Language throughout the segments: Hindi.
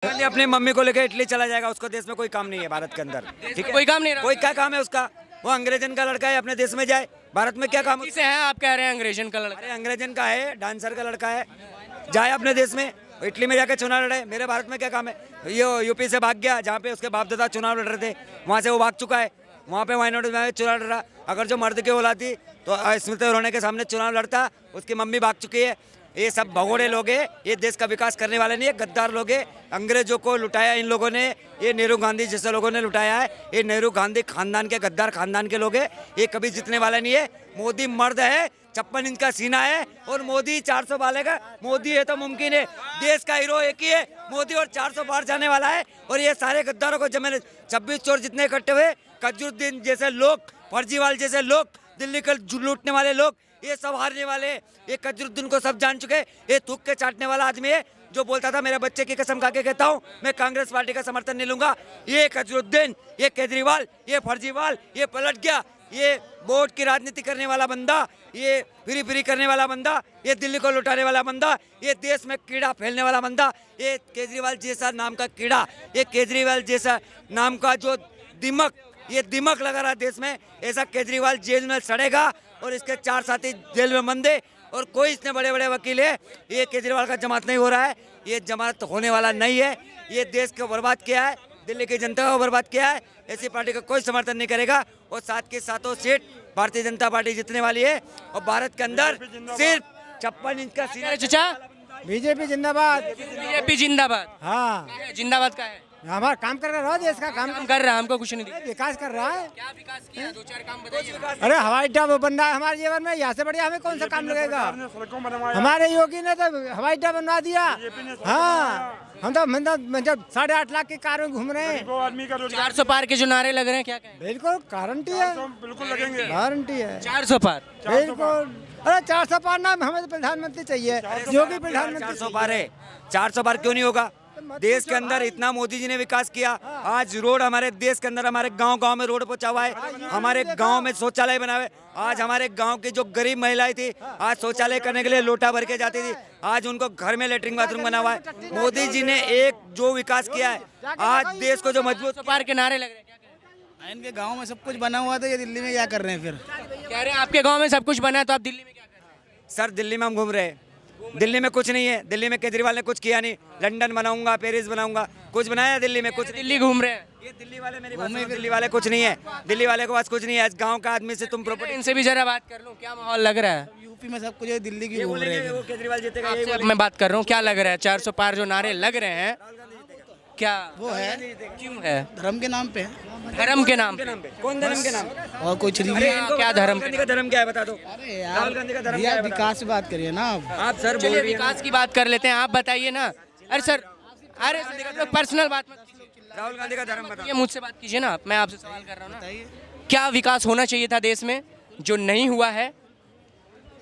गांधी अपनी मम्मी को लेकर इटली चला जाएगा, उसको देश में कोई काम नहीं है भारत के अंदर। ठीक है, कोई काम नहीं रहा। कोई क्या काम है उसका? वो अंग्रेजन का लड़का है, अपने देश में जाए, भारत में क्या काम? किसे है आप कह रहे हैं अंग्रेजन का लड़का? अरे अंग्रेजन का है, डांसर का लड़का है, जाए अपने देश में, इटली में जाकर चुनाव लड़े। मेरे भारत में क्या काम है? ये यूपी से भाग गया, जहाँ पे उसके बाप दादा चुनाव लड़ रहे थे, वहाँ से वो भाग चुका है, वहाँ पे माइनॉरिटी में चुनाव लड़ रहा। अगर जो मर्द की औलाद थी तो स्मृति ईरानी के सामने चुनाव लड़ता, उसकी मम्मी भाग चुकी है। ये सब भगोड़े लोग हैं, ये देश का विकास करने वाले नहीं है, गद्दार लोग हैं। अंग्रेजों को लुटाया इन लोगों ने, ये नेहरू गांधी जैसे लोगों ने लुटाया है। ये नेहरू गांधी खानदान के गद्दार खानदान के लोग हैं, ये कभी जीतने वाले नहीं है। मोदी मर्द है, 56 इंच का सीना है, और मोदी 400 वाले का मोदी है तो मुमकिन है। देश का हीरो एक ही है मोदी, और 400 बार जाने वाला है। और ये सारे गद्दारों को जब मैंने 26 चोर जितने इकट्ठे हुए, कजरुद्दीन जैसे लोग, फर्जीवाल जैसे लोग, दिल्ली के लूटने वाले लोग, ये सब हारने वाले। ये कजरुद्दीन को सब जान चुके। ये थूक के चाटने वाला आदमी है जो बोलता था मेरे बच्चे की कसम खा के कहता हूँ मैं कांग्रेस पार्टी का समर्थन नहीं लूंगा। ये कजरुद्दीन, ये केजरीवाल, ये फर्जीवाल, ये पलट गया। ये वोट की राजनीति करने वाला बंदा, ये फ्री फ्री करने वाला बंदा, ये दिल्ली को लुटाने वाला बंदा, ये देश में कीड़ा फैलने वाला बंदा, ये केजरीवाल जैसा नाम का कीड़ा, ये केजरीवाल जैसा नाम का जो दिमक, ये दिमक लगा रहा देश में, ऐसा केजरीवाल जेल में सड़ेगा और इसके 4 साथी जेल में बंद है। और कोई इतने बड़े बड़े वकील है, ये केजरीवाल का जमानत नहीं हो रहा है, ये जमानत होने वाला नहीं है। ये देश को बर्बाद किया है, दिल्ली की जनता को बर्बाद किया है। ऐसी पार्टी का कोई समर्थन नहीं करेगा। और 7 के 7 सीट भारतीय जनता पार्टी जीतने वाली है। और भारत के अंदर सिर्फ 56 इंच का सीना। चाचा बीजेपी जिंदाबाद। बीजेपी जिंदाबाद। हाँ, जिंदाबाद का है, हमारा काम कर रहा है, देश का काम कर रहा है, हमको कुछ नहीं दिया। विकास कर रहा है। क्या विकास किया? 2-4 काम बताइए। अरे हवाई अड्डा बन रहा है हमारे जीवन में, यहाँ से बढ़िया हमें कौन सा काम लगेगा? हमारे योगी ने तो हवाई अड्डा बनवा दिया। हाँ, हम तो मतलब 8.5 लाख की कार में घूम रहे हैं। 400 पार के जो नारे लग रहे हैं, क्या कहें? बिल्कुल गारंटी है, बिल्कुल लगेंगे, गारंटी है 400 पार। बिल्कुल। अरे 400 पार ना, हमें तो प्रधानमंत्री चाहिए, योगी प्रधानमंत्री। 400 पार है, 400 पार क्यों नहीं होगा? देश के अंदर इतना मोदी जी ने विकास किया। आज रोड हमारे देश के अंदर, हमारे गांव-गांव में रोड पहुंचा हुआ है, हमारे गांव में शौचालय बना हुआ है। आज हमारे गांव की जो गरीब महिलाएं थी, आज शौचालय करने के लिए लोटा भर के जाती थी, आज उनको घर में लेटरिन बाथरूम बना हुआ है। मोदी जी ने एक जो विकास किया है, आज देश को जो मजबूत पार के नारे लग रहे हैं, क्या कहें? इनके गांव में सब कुछ बना हुआ था, ये दिल्ली में क्या कर रहे हैं फिर? कह रहे हैं आपके गांव में सब कुछ बना है, तो आप दिल्ली में क्या कर रहे हैं? सर दिल्ली में हम घूम रहे हैं, दिल्ली में कुछ नहीं है। दिल्ली में केजरीवाल ने कुछ किया नहीं। लंदन बनाऊंगा, पेरिस बनाऊंगा, कुछ बनाया दिल्ली में? कुछ। दिल्ली घूम रहे हैं। ये दिल्ली वाले, मेरी बात सुनो, दिल्ली वाले कुछ नहीं है, दिल्ली वाले के पास कुछ नहीं है। गांव का आदमी से तुम प्रॉपर्टी। इनसे भी जरा बात कर लूं, क्या माहौल लग रहा है? यूपी में सब कुछ है, दिल्ली की घूम रहे हैं। वो केजरीवाल जीतेगा, आपसे अब मैं बात कर रहा हूँ, क्या लग रहा है? 400 पार जो नारे लग रहे हैं, क्या वो है क्यों है? धर्म के नाम पे, धर्म के नाम पे? कौन धर्म के नाम? और कुछ नहीं। अरे इनको क्या राहुल धर्म गांधी का धर्म क्या है बता दो? अरे राहुल गांधी का धर्म क्या यार है बता विकास से बात करिए ना आप। दो। आप सर बोल चलिए रही हैं ना। विकास की बात कर लेते हैं, आप बताइए ना। अरे सर, अरे पर्सनल बात मत कीजिए। राहुल गांधी का धर्म बता। ये मुझसे बात कीजिए ना, मैं आपसे सवाल कर रहा हूँ ना। क्या विकास होना चाहिए था देश में जो नहीं हुआ है?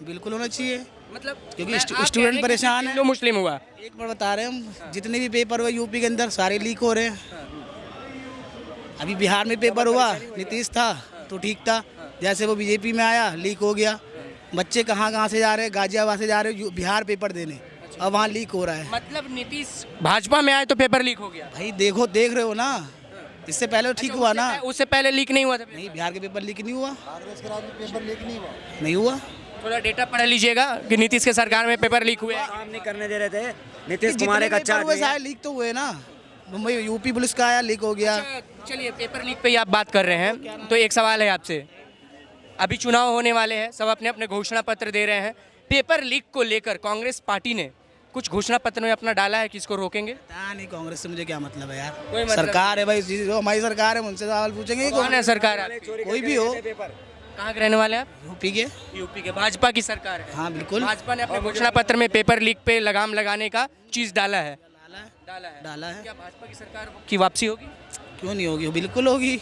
बिल्कुल होना चाहिए, मतलब क्योंकि आप कह रहे स्टूडेंट हैं कि परेशान है। हिंदू मुस्लिम हुआ। एक बार बता रहे हैं हम, जितने भी पेपर हुए यूपी के अंदर सारे लीक हो रहे हैं। अभी बिहार में पेपर हुआ, नीतीश था तो ठीक था, जैसे वो बीजेपी में आया लीक हो गया। बच्चे कहाँ कहाँ से जा रहे हैं, गाजियाबाद से जा रहे हैं बिहार पेपर देने, अब वहाँ लीक हो रहा है। मतलब नीतीश भाजपा में आए तो पेपर लीक हो गया। भाई देखो, देख रहे हो ना, इससे पहले ठीक हुआ ना। उससे पहले लीक नहीं हुआ था? नहीं, बिहार के पेपर लीक नहीं हुआ, नहीं हुआ। थोड़ा डेटा पढ़ लीजिएगा कि नीतीश के सरकार में पेपर लीक हुए हैं। काम नहीं करने दे रहे थे। नीतीश कुमार एक अच्छा आदमी है। सारे लीक तो हुए ना, मुंबई यूपी पुलिस का आया, लीक हो गया। चलिए पेपर लीक पे ही आप बात कर रहे हैं, तो एक सवाल है आपसे। अभी चुनाव होने वाले हैं, सब अपने अपने घोषणा पत्र दे रहे हैं। पेपर लीक को लेकर कांग्रेस पार्टी ने कुछ घोषणा पत्र में अपना डाला है कि इसको रोकेंगे? पता नहीं कांग्रेस से मुझे क्या मतलब है यार, कोई मतलब सरकार है भाई, जो हमारी सरकार है उनसे सवाल पूछेंगे। कौन है सरकार आपकी? कोई भी हो, कहाँ के रहने वाले हैं आप? यूपी के। यूपी के। भाजपा की सरकार है। हाँ बिल्कुल भाजपा ने अपने घोषणा पत्र में पेपर लीक पे लगाम लगाने का चीज डाला है। डाला है। क्या भाजपा की सरकार की वापसी होगी? क्यों नहीं होगी, बिल्कुल होगी।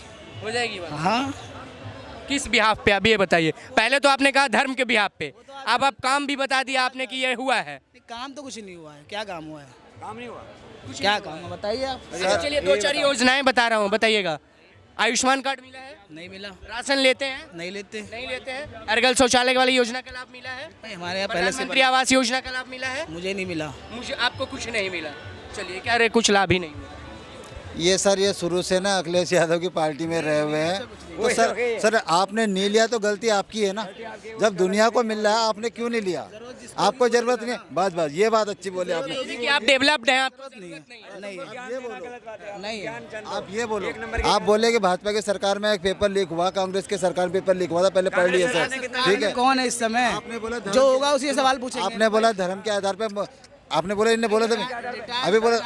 हो जाएगी वापसी? हाँ, किस बिहाफ पे अभी ये बताइए। पहले तो आपने कहा धर्म के बिहाफ पे, अब आप काम भी बता दिया आपने कि ये हुआ है। काम तो कुछ नहीं हुआ है, क्या काम हुआ है? काम नहीं हुआ। क्या काम है बताइए आप। चलिए 2-4 योजनाएं बता रहा हूँ, बताइएगा। आयुष्मान कार्ड मिला है? नहीं मिला। राशन लेते हैं? नहीं लेते। नहीं लेते हैं। अर्गल शौचालय वाली योजना का लाभ मिला है? नहीं, हमारे यहाँ पहले से प्रधानमंत्री आवास योजना का लाभ मिला है? मुझे नहीं मिला। मुझे, आपको कुछ नहीं मिला। चलिए कह रहे कुछ लाभ ही नहीं हुआ। ये सर ये शुरू से ना अखिलेश यादव की पार्टी में रहे हुए हैं, तो सर आपने नहीं लिया तो गलती आपकी है ना। जब दुनिया को मिल रहा है आपने क्यों नहीं लिया? आपको जरूरत नहीं है, बस ये बात अच्छी बोली आपने। कि आप डेवलप्ड हैं, आपको जरूरत नहीं है। नहीं आप ये बोलो, आप बोले कि भाजपा की सरकार में एक पेपर लीक हुआ, कांग्रेस की सरकार में पेपर लीक हुआ था, पहले पढ़ लिया सर, ठीक है। कौन है इस समय? आपने बोला जो होगा उसी से सवाल पूछेंगे। आपने बोला धर्म के आधार पे, आपने बोला, इन्हें बोला था, अभी बोला,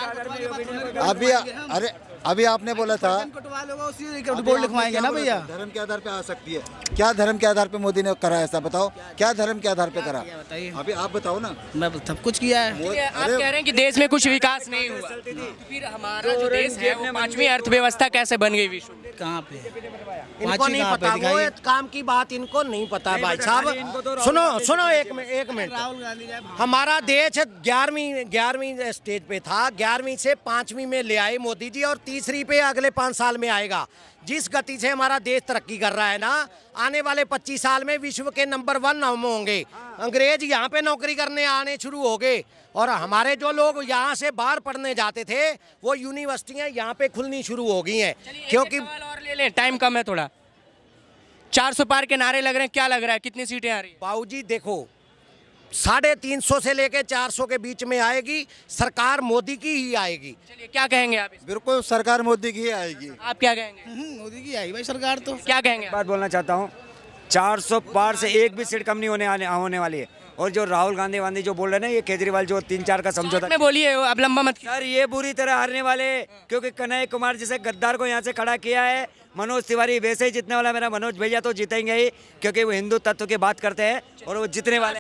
अभी आपने बोला था कटवाल होगा उसी रिपोर्ट लिखवाएंगे ना भैया। धर्म के आधार पे आ सकती है। क्या धर्म के आधार पे मोदी ने करा ऐसा बताओ? क्या धर्म के आधार पे करा? बताइए, अभी आप बताओ ना। मैं सब कुछ किया है। ठीक है, आप कह रहे हैं कि देश में कुछ विकास नहीं हुआ, तो फिर हमारा जो देश है वो 5वीं अर्थव्यवस्था कैसे बन गई विश्व में? कहाँ पे? इनको नहीं पता, वो एक काम की बात इनको नहीं पता है भाई साहब। सुनो एक मिनट। राहुल गांधी जब हमारा देश 11वीं स्टेज पे था, 11वीं से 5वीं में ले आए मोदी जी, और तीसरी पे अगले 5 साल में आएगा। जिस गति से हमारा देश तरक्की कर रहा है ना, आने वाले 25 साल में विश्व के नंबर 1 हम होंगे। अंग्रेज यहाँ पे नौकरी करने आने शुरू हो गए, और हमारे जो लोग यहाँ से बाहर पढ़ने जाते थे वो यूनिवर्सिटियाँ यहाँ पे खुलनी शुरू हो गई हैं। क्योंकि एक सवाल और ले लें, टाइम कम है थोड़ा। 400 पार के नारे लग रहे हैं, क्या लग रहा है कितनी सीटें आ रही है? बाबूजी देखो, 350 से लेके 400 के बीच में आएगी सरकार, मोदी की ही आएगी। चलिए क्या कहेंगे आप इस? बिल्कुल सरकार मोदी की ही आएगी। आप क्या कहेंगे? मोदी की आई भाई सरकार तो। क्या कहेंगे आप? बात बोलना चाहता हूँ, 400 पार से एक भी सीट कम नहीं होने वाली है। और जो राहुल गांधी जो बोल रहे हैं ना, ये केजरीवाल जो 3-4 का समझौता, में बोलिए, अब लंबा मत कीजिए। सर ये बुरी तरह हारने वाले, क्योंकि कन्हैया कुमार जैसे गद्दार को यहाँ से खड़ा किया है। मनोज तिवारी वैसे ही जीतने वाला, मेरा मनोज भैया तो जीतेंगे ही, क्योंकि वो हिंदू तत्व की बात करते हैं और वो जीतने वाले।